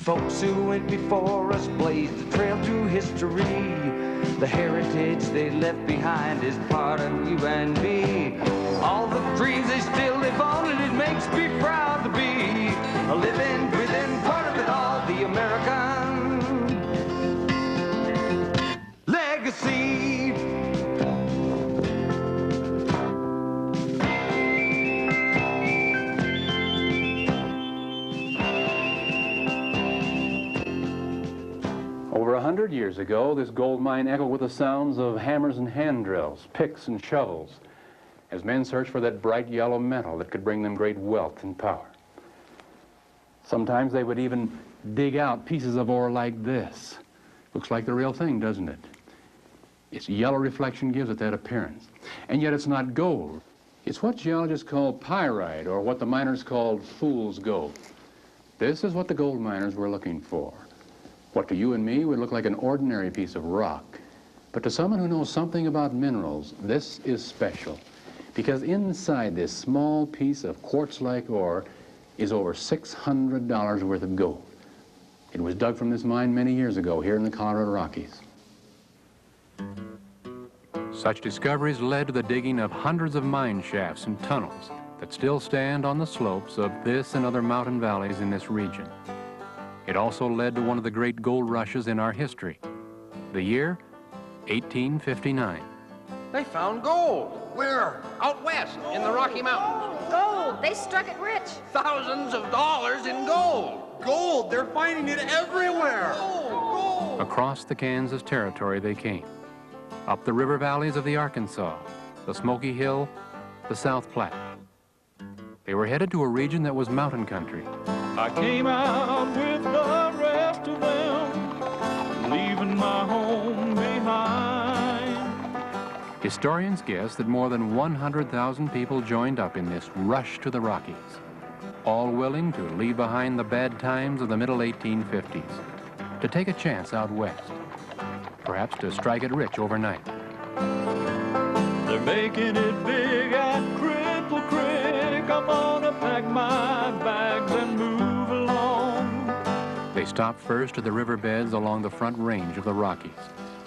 folks who went before us blazed the trail through history. The heritage they left behind is part of you and me. All the dreams they still live on, and it makes me proud to be a living, breathing part of it all, the American legacy. Over 100 years ago, this gold mine echoed with the sounds of hammers and hand drills, picks and shovels, as men searched for that bright yellow metal that could bring them great wealth and power. Sometimes they would even dig out pieces of ore like this. Looks like the real thing, doesn't it? Its yellow reflection gives it that appearance. And yet it's not gold. It's what geologists call pyrite, or what the miners called fool's gold. This is what the gold miners were looking for. What to you and me would look like an ordinary piece of rock. But to someone who knows something about minerals, this is special. Because inside this small piece of quartz-like ore is over $600 worth of gold. It was dug from this mine many years ago here in the Colorado Rockies. Such discoveries led to the digging of hundreds of mine shafts and tunnels that still stand on the slopes of this and other mountain valleys in this region. It also led to one of the great gold rushes in our history. The year, 1859. They found gold. Where? Out west, in the Rocky Mountains. Gold! They struck it rich. Thousands of dollars in gold. Gold! They're finding it everywhere! Gold! Across the Kansas Territory they came. Up the river valleys of the Arkansas, the Smoky Hill, the South Platte. They were headed to a region that was mountain country. I came out with the rest of them, leaving my home behind. Historians guess that more than 100,000 people joined up in this rush to the Rockies, all willing to leave behind the bad times of the middle 1850s, to take a chance out west, perhaps to strike it rich overnight. They're making it big at Cripple Creek. I'm gonna pack my bags and move along. They stopped first at the riverbeds along the front range of the Rockies,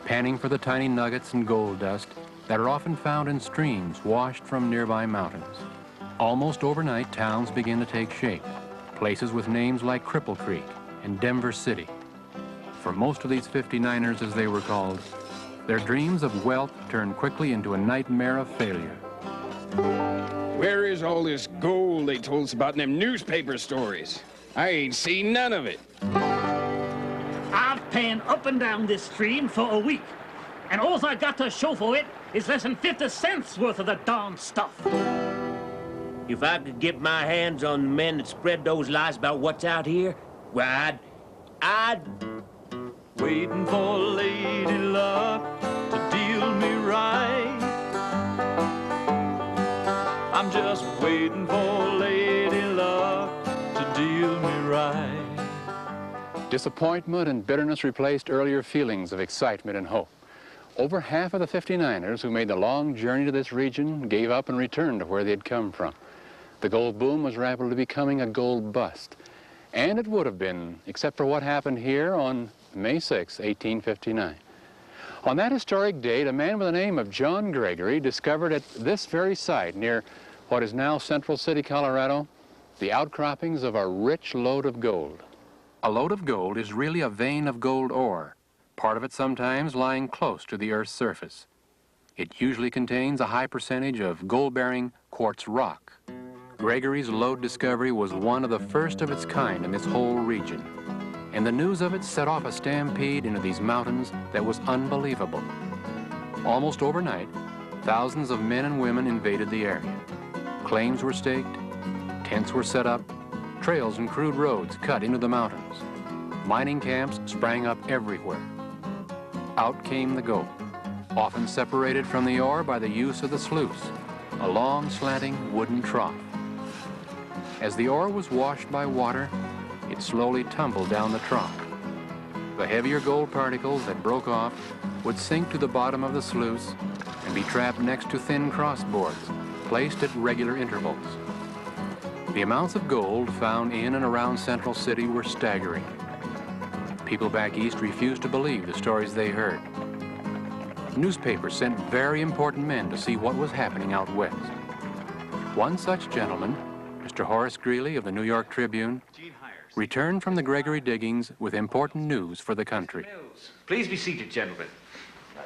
panning for the tiny nuggets and gold dust that are often found in streams washed from nearby mountains. Almost overnight, towns begin to take shape, places with names like Cripple Creek and Denver City. For most of these 59ers, as they were called, their dreams of wealth turned quickly into a nightmare of failure. Where is all this gold they told us about in them newspaper stories? I ain't seen none of it. I've panned up and down this stream for a week, and all I got to show for it is less than 50 cents worth of the darn stuff. If I could get my hands on the men that spread those lies about what's out here, well, I'd... Waiting for Lady Luck to deal me right. I'm just waiting for Lady Luck to deal me right. Disappointment and bitterness replaced earlier feelings of excitement and hope. Over half of the 59ers who made the long journey to this region gave up and returned to where they had come from. The gold boom was rapidly becoming a gold bust. And it would have been, except for what happened here on May 6, 1859. On that historic date, a man by the name of John Gregory discovered at this very site, near what is now Central City, Colorado, the outcroppings of a rich lode of gold. A lode of gold is really a vein of gold ore, part of it sometimes lying close to the Earth's surface. It usually contains a high percentage of gold-bearing quartz rock. Gregory's lode discovery was one of the first of its kind in this whole region, and the news of it set off a stampede into these mountains that was unbelievable. Almost overnight, thousands of men and women invaded the area. Claims were staked, tents were set up, trails and crude roads cut into the mountains. Mining camps sprang up everywhere. Out came the gold, often separated from the ore by the use of the sluice, a long slanting wooden trough. As the ore was washed by water, it slowly tumbled down the trough. The heavier gold particles that broke off would sink to the bottom of the sluice and be trapped next to thin crossboards, placed at regular intervals. The amounts of gold found in and around Central City were staggering. People back east refused to believe the stories they heard. Newspapers sent very important men to see what was happening out west. One such gentleman, Mr. Horace Greeley of the New York Tribune, returned from the Gregory diggings with important news for the country. Please be seated, gentlemen.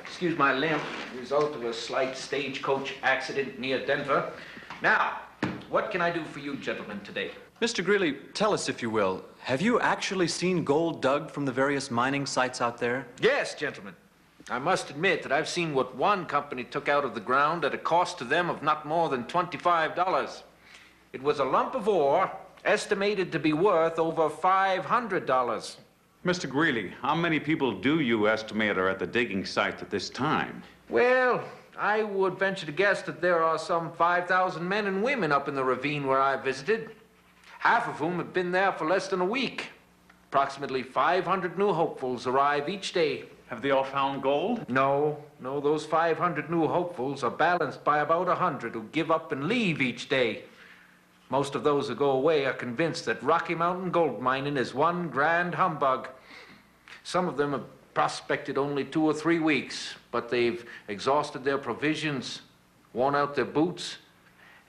Excuse my limp, result of a slight stagecoach accident near Denver. Now, what can I do for you gentlemen today? Mr. Greeley, tell us, if you will, have you actually seen gold dug from the various mining sites out there? Yes, gentlemen. I must admit that I've seen what one company took out of the ground at a cost to them of not more than $25. It was a lump of ore estimated to be worth over $500. Mr. Greeley, how many people do you estimate are at the digging site at this time? Well, I would venture to guess that there are some 5,000 men and women up in the ravine where I visited, half of whom have been there for less than a week. Approximately 500 new hopefuls arrive each day. Have they all found gold? No, those 500 new hopefuls are balanced by about 100 who give up and leave each day. Most of those who go away are convinced that Rocky Mountain gold mining is one grand humbug. Some of them have prospected only 2 or 3 weeks, but they've exhausted their provisions, worn out their boots,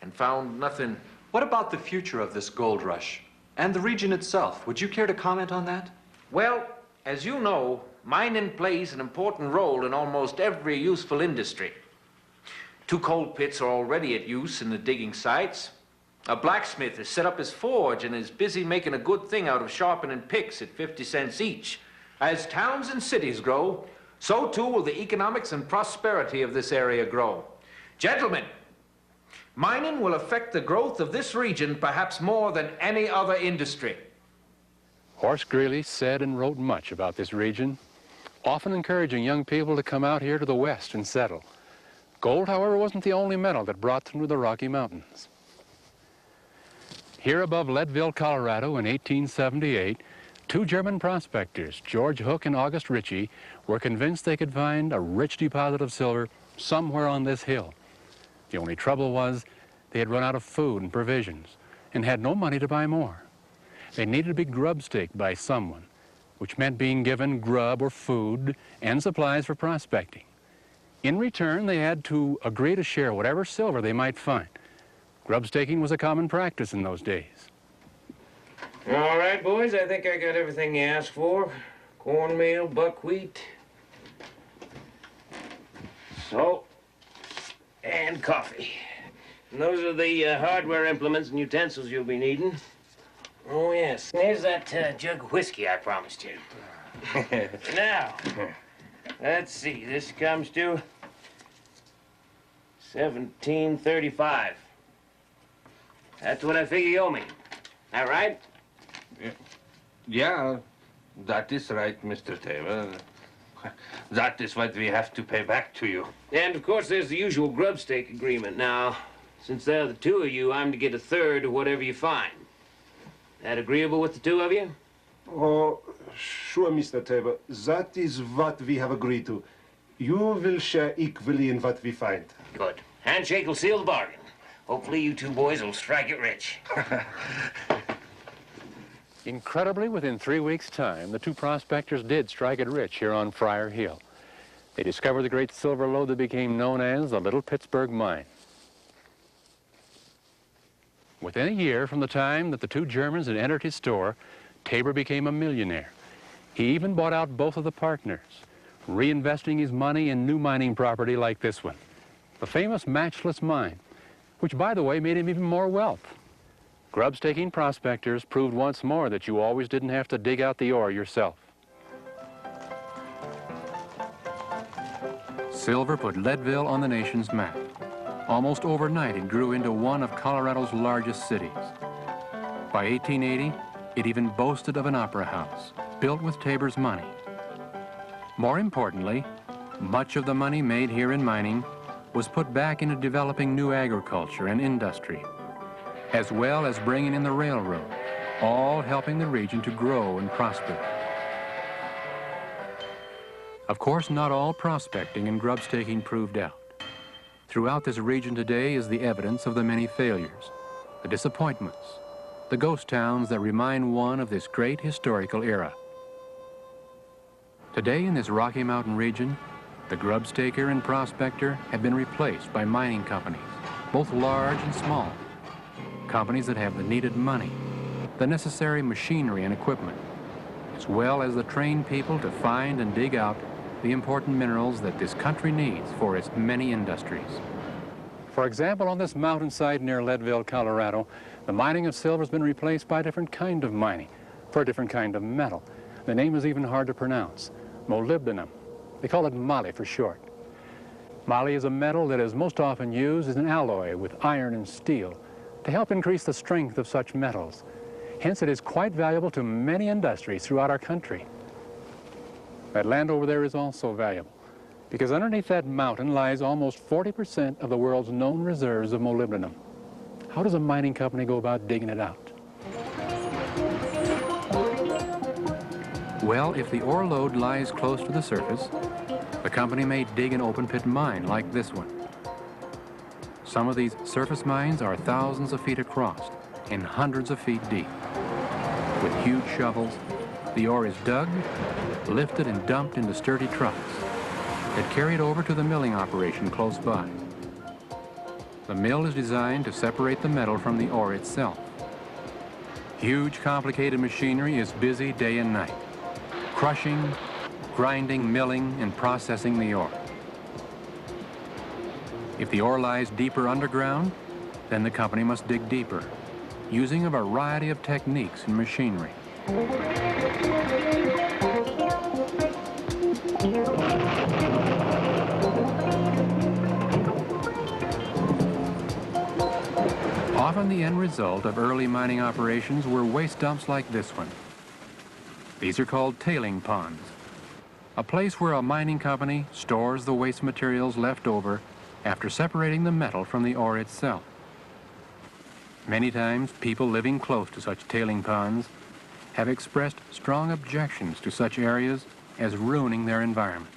and found nothing. What about the future of this gold rush and the region itself? Would you care to comment on that? Well, as you know, mining plays an important role in almost every useful industry. 2 coal pits are already at use in the digging sites. A blacksmith has set up his forge and is busy making a good thing out of sharpening picks at 50 cents each. As towns and cities grow, so too will the economics and prosperity of this area grow. Gentlemen, mining will affect the growth of this region perhaps more than any other industry. Horace Greeley said and wrote much about this region, often encouraging young people to come out here to the west and settle. Gold, however, wasn't the only metal that brought them to the Rocky Mountains. Here above Leadville, Colorado in 1878, 2 German prospectors, George Hook and August Ritchie, were convinced they could find a rich deposit of silver somewhere on this hill. The only trouble was they had run out of food and provisions and had no money to buy more. They needed to be grub-staked by someone, which meant being given grub or food and supplies for prospecting. In return, they had to agree to share whatever silver they might find. Grub-staking was a common practice in those days. All right, boys, I think I got everything you asked for. Cornmeal, buckwheat, salt, and coffee. And those are the hardware implements and utensils you'll be needing. Oh, yes. Here's that jug of whiskey I promised you. Now, let's see. This comes to $17.35. That's what I figure you owe me. That right? Yeah, that is right, Mr. Tabor. That is what we have to pay back to you. And, of course, there's the usual grub stake agreement. Now, since there are the 2 of you, I'm to get 1/3 of whatever you find. That agreeable with the 2 of you? Oh, sure, Mr. Tabor. That is what we have agreed to. You will share equally in what we find. Good. Handshake will seal the bargain. Hopefully you 2 boys will strike it rich. Incredibly, within 3 weeks' time, the 2 prospectors did strike it rich here on Friar Hill. They discovered the great silver lode that became known as the Little Pittsburgh Mine. Within a year from the time that the 2 Germans had entered his store, Tabor became a millionaire. He even bought out both of the partners, reinvesting his money in new mining property like this one, the famous Matchless Mine, which, by the way, made him even more wealth. Grub-staking prospectors proved once more that you always didn't have to dig out the ore yourself. Silver put Leadville on the nation's map. Almost overnight, it grew into one of Colorado's largest cities. By 1880, it even boasted of an opera house, built with Tabor's money. More importantly, much of the money made here in mining was put back into developing new agriculture and industry, as well as bringing in the railroad, all helping the region to grow and prosper. Of course, not all prospecting and grub-staking proved out. Throughout this region today is the evidence of the many failures, the disappointments, the ghost towns that remind one of this great historical era. Today in this Rocky Mountain region, the grubstaker and prospector have been replaced by mining companies, both large and small. Companies that have the needed money, the necessary machinery and equipment, as well as the trained people to find and dig out the important minerals that this country needs for its many industries. For example, on this mountainside near Leadville, Colorado, the mining of silver has been replaced by a different kind of mining for a different kind of metal. The name is even hard to pronounce, molybdenum. They call it moly for short. Moly is a metal that is most often used as an alloy with iron and steel to help increase the strength of such metals. Hence, it is quite valuable to many industries throughout our country. That land over there is also valuable because underneath that mountain lies almost 40% of the world's known reserves of molybdenum. How does a mining company go about digging it out? Well, if the ore lode lies close to the surface, the company may dig an open pit mine like this one. Some of these surface mines are thousands of feet across and hundreds of feet deep. With huge shovels, the ore is dug, lifted and dumped into sturdy trucks that carry it over to the milling operation close by. The mill is designed to separate the metal from the ore itself. Huge, complicated machinery is busy day and night, crushing, grinding, milling, and processing the ore. If the ore lies deeper underground, then the company must dig deeper, using a variety of techniques and machinery. Often the end result of early mining operations were waste dumps like this one. These are called tailing ponds, a place where a mining company stores the waste materials left over after separating the metal from the ore itself. Many times, people living close to such tailing ponds have expressed strong objections to such areas as ruining their environment.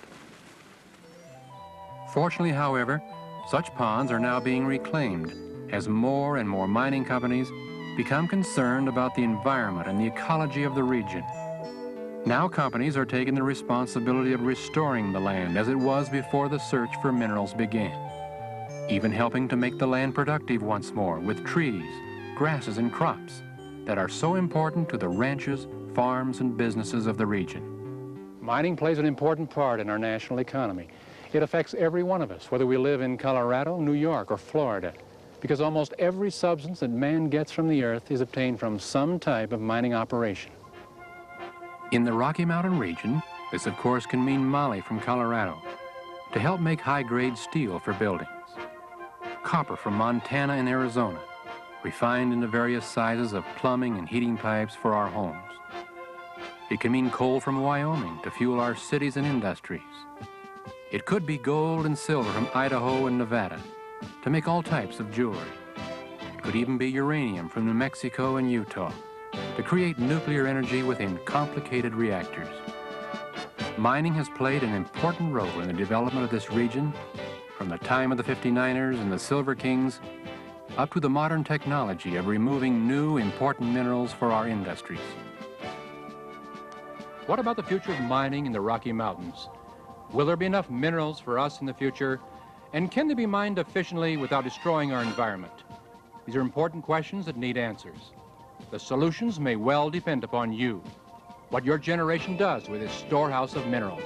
Fortunately, however, such ponds are now being reclaimed as more and more mining companies become concerned about the environment and the ecology of the region. Now companies are taking the responsibility of restoring the land as it was before the search for minerals began, even helping to make the land productive once more with trees, grasses, and crops that are so important to the ranches, farms, and businesses of the region. Mining plays an important part in our national economy. It affects every one of us, whether we live in Colorado, New York, or Florida, because almost every substance that man gets from the earth is obtained from some type of mining operation. In the Rocky Mountain region, this of course can mean moly from Colorado to help make high-grade steel for buildings, copper from Montana and Arizona, refined into various sizes of plumbing and heating pipes for our homes. It can mean coal from Wyoming to fuel our cities and industries. It could be gold and silver from Idaho and Nevada to make all types of jewelry. It could even be uranium from New Mexico and Utah to create nuclear energy within complicated reactors. Mining has played an important role in the development of this region from the time of the 59ers and the Silver Kings up to the modern technology of removing new important minerals for our industries. What about the future of mining in the Rocky Mountains? Will there be enough minerals for us in the future? And can they be mined efficiently without destroying our environment? These are important questions that need answers. The solutions may well depend upon you, what your generation does with its storehouse of minerals.